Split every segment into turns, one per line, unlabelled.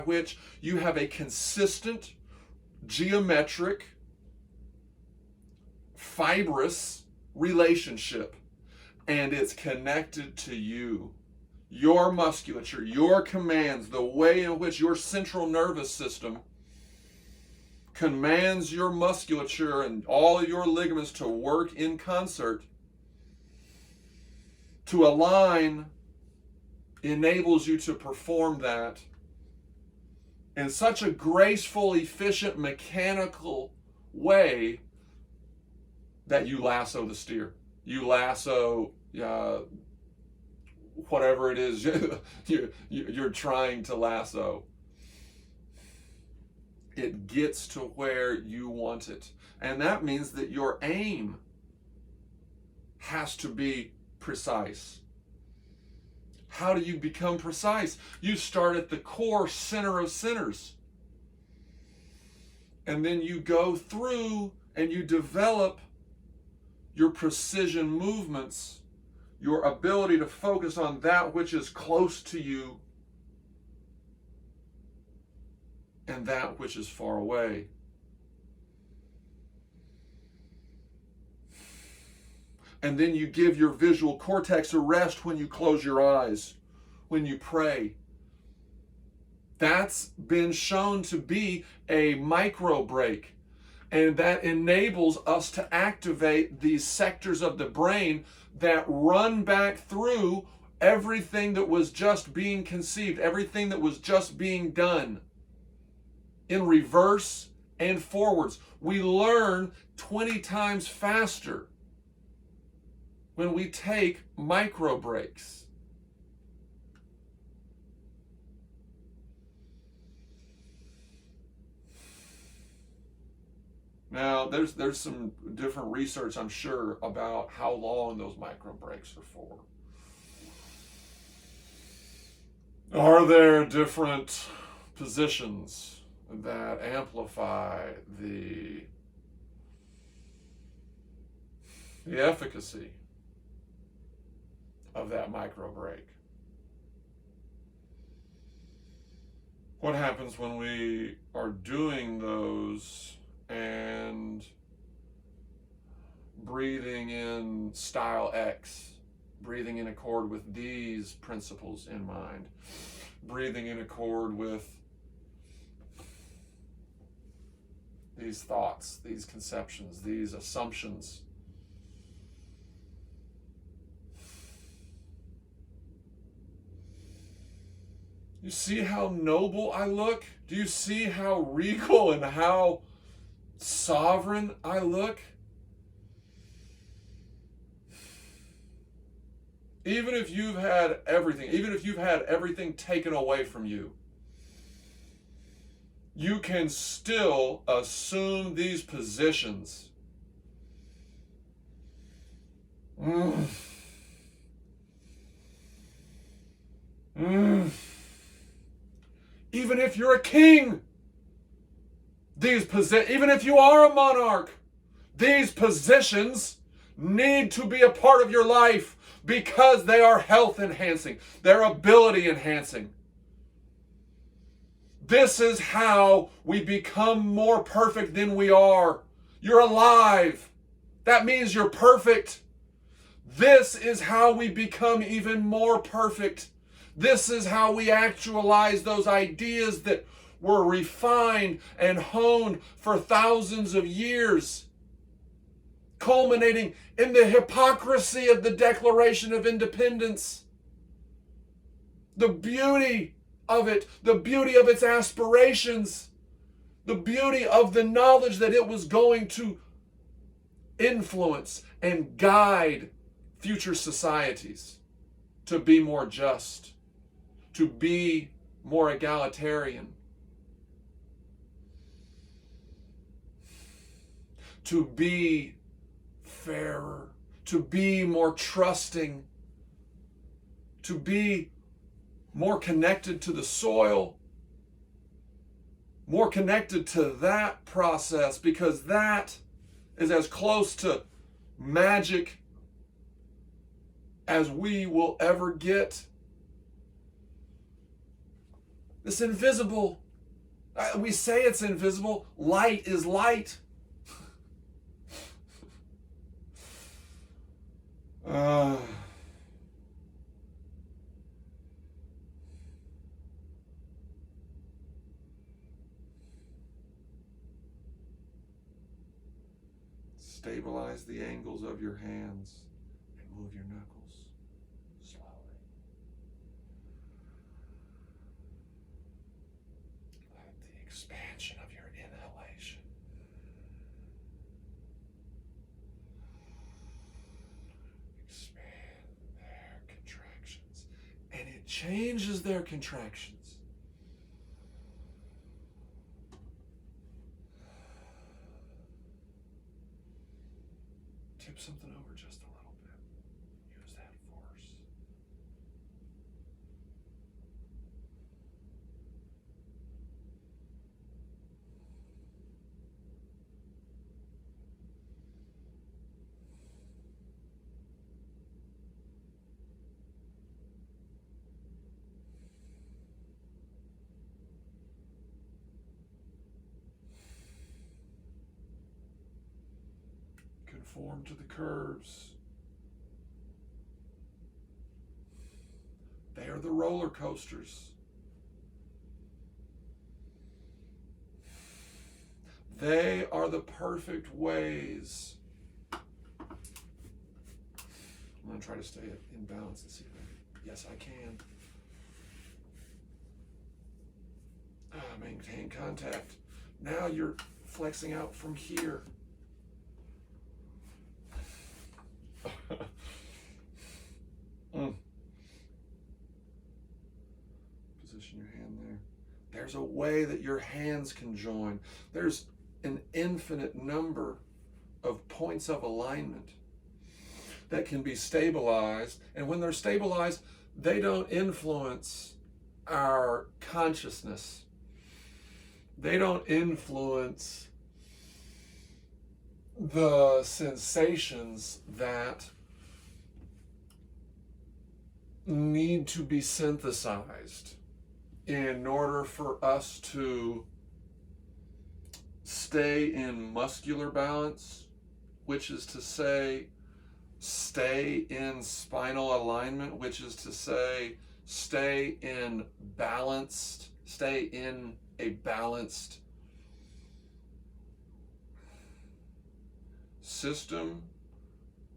which you have a consistent, geometric, fibrous relationship, and it's connected to you. Your musculature, your commands, the way in which your central nervous system commands your musculature and all of your ligaments to work in concert, to align, enables you to perform that in such a graceful, efficient, mechanical way that you lasso the steer. You lasso whatever it is you're trying to lasso. It gets to where you want it. And that means that your aim has to be precise. How do you become precise? You start at the core center of centers. And then you go through and you develop your precision movements, your ability to focus on that which is close to you and that which is far away. And then you give your visual cortex a rest when you close your eyes, when you pray. That's been shown to be a micro break. And that enables us to activate these sectors of the brain that run back through everything that was just being conceived, everything that was just being done, in reverse and forwards. We learn 20 times faster when we take micro breaks. Now, there's some different research, I'm sure, about how long those micro breaks are for. Are there different positions that amplify the efficacy of that micro break? What happens when we are doing those and breathing in style X, breathing in accord with these principles in mind, breathing in accord with these thoughts, these conceptions, these assumptions? You see how noble I look? Do you see how regal and how sovereign I look? Even if you've had everything taken away from you, you can still assume these positions. Even if you're a king, even if you are a monarch, these positions need to be a part of your life because they are health enhancing, they're ability enhancing. This is how we become more perfect than we are. You're alive. That means you're perfect. This is how we become even more perfect. This is how we actualize those ideas that were refined and honed for thousands of years, culminating in the hypocrisy of the Declaration of Independence. The beauty of it, the beauty of its aspirations, the beauty of the knowledge that it was going to influence and guide future societies to be more just, to be more egalitarian, to be fairer, to be more trusting, to be more connected to the soil, more connected to that process, because that is as close to magic as we will ever get. It's invisible. We say it's invisible. Light is light. Stabilize the angles of your hands and move your knuckles slowly. Let the expansion of your inhalation expand their contractions, and it changes their contractions. Tip something over just a little bit. Use that force. Conform to the curves. They are the roller coasters. They are the perfect ways. I'm going to try to stay in balance and see if yes, I can. Maintain contact. Now you're flexing out from here. Position your hand there. There's a way that your hands can join. There's an infinite number of points of alignment that can be stabilized. And when they're stabilized, they don't influence our consciousness. They don't influence the sensations that need to be synthesized in order for us to stay in muscular balance, which is to say, stay in spinal alignment, which is to say, stay in a balanced system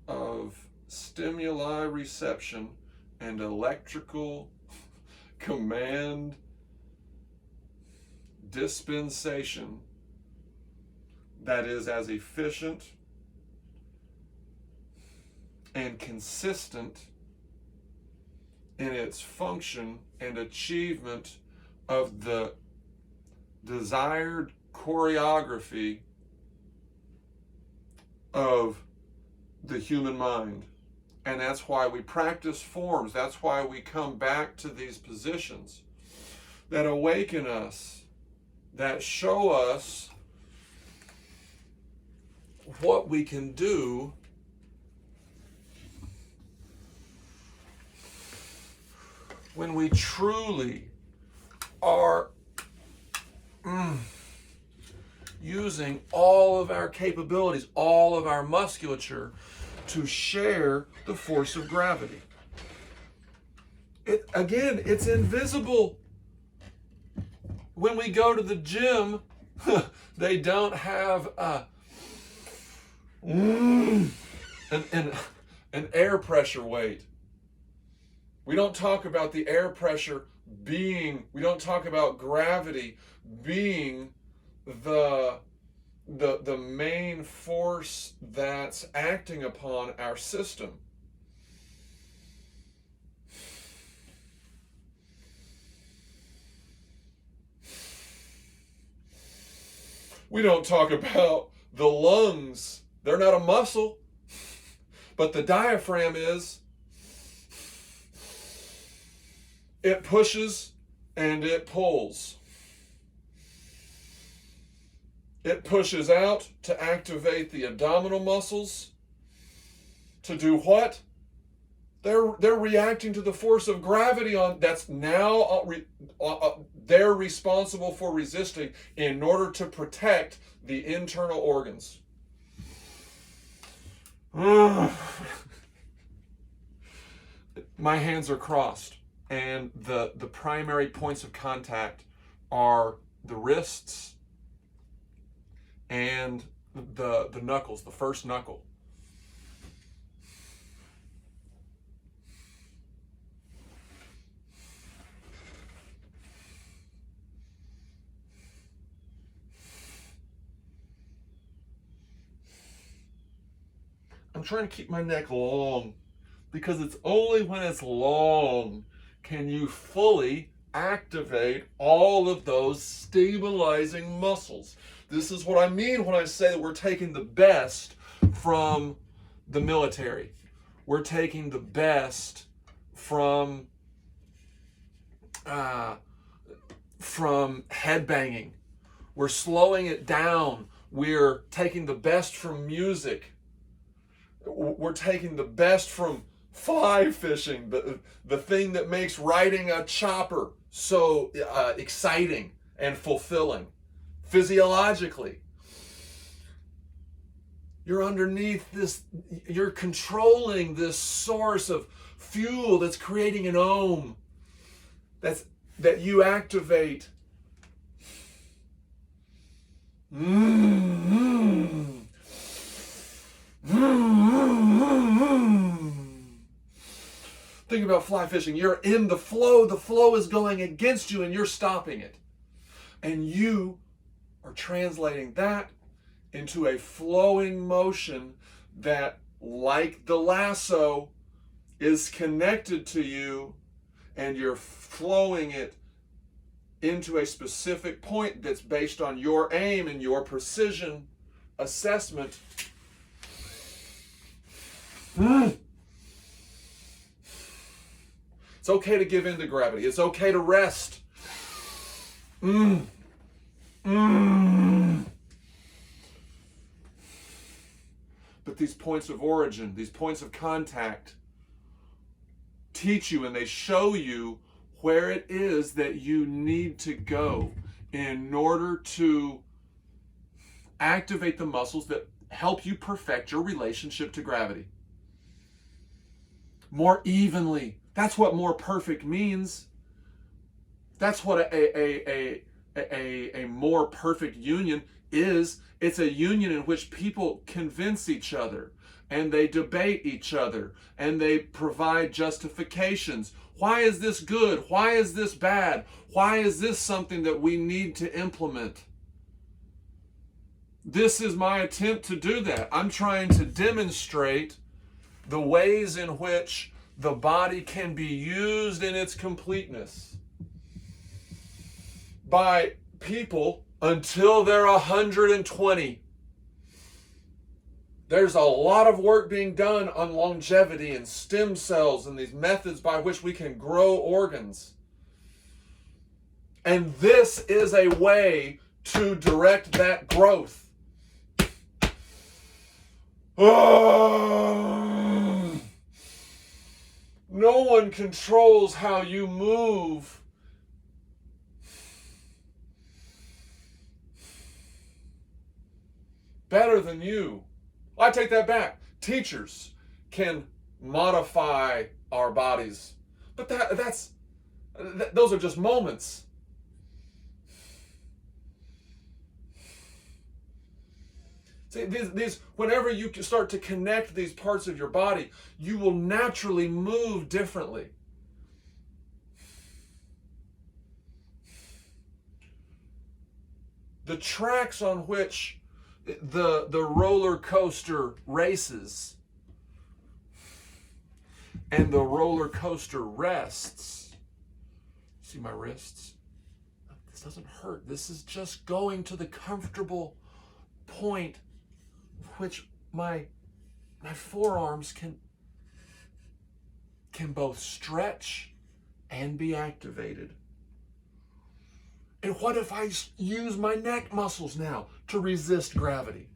of stimuli reception and electrical command dispensation that is as efficient and consistent in its function and achievement of the desired choreography of the human mind. And that's why we practice forms. That's why we come back to these positions that awaken us, that show us what we can do when we truly are using all of our capabilities, all of our musculature to share the force of gravity. It's invisible. When we go to the gym, they don't have an air pressure weight. We don't talk about the air pressure we don't talk about gravity being the main force that's acting upon our system. We don't talk about the lungs. They're not a muscle, but the diaphragm is. It pushes and it pulls. It pushes out to activate the abdominal muscles. To do what? They're reacting to the force of gravity that's now they're responsible for resisting in order to protect the internal organs. My hands are crossed, and the primary points of contact are the wrists and the knuckles, the first knuckle. I'm trying to keep my neck long, because it's only when it's long can you fully activate all of those stabilizing muscles. This is what I mean when I say that we're taking the best from the military. We're taking the best from headbanging. We're slowing it down. We're taking the best from music. We're taking the best from fly fishing, the thing that makes riding a chopper so exciting and fulfilling. Physiologically, you're underneath this, you're controlling this source of fuel that's creating an ohm that you activate. Think about fly fishing. You're in the flow is going against you, and you're stopping it. And you are translating that into a flowing motion that, like the lasso, is connected to you, and you're flowing it into a specific point that's based on your aim and your precision assessment. It's okay to give in to gravity. It's okay to rest. But these points of origin, these points of contact, teach you and they show you where it is that you need to go in order to activate the muscles that help you perfect your relationship to gravity more evenly. That's what more perfect means. That's what a more perfect union is. It's a union in which people convince each other and they debate each other and they provide justifications. Why is this good? Why is this bad? Why is this something that we need to implement? This is my attempt to do that. I'm trying to demonstrate the ways in which the body can be used in its completeness by people until they're 120. There's a lot of work being done on longevity and stem cells and these methods by which we can grow organs. And this is a way to direct that growth. No one controls how you move. Better than you. I take that back. Teachers can modify our bodies, but those are just moments. See, these, whenever you start to connect these parts of your body, you will naturally move differently. The tracks on which the roller coaster races and the roller coaster rests. See my wrists? This doesn't hurt. This is just going to the comfortable point which my forearms can both stretch and be activated. And what if I use my neck muscles now to resist gravity?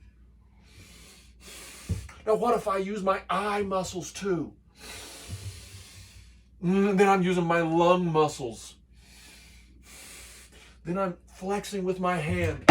Now what if I use my eye muscles too? Then I'm using my lung muscles. Then I'm flexing with my hand.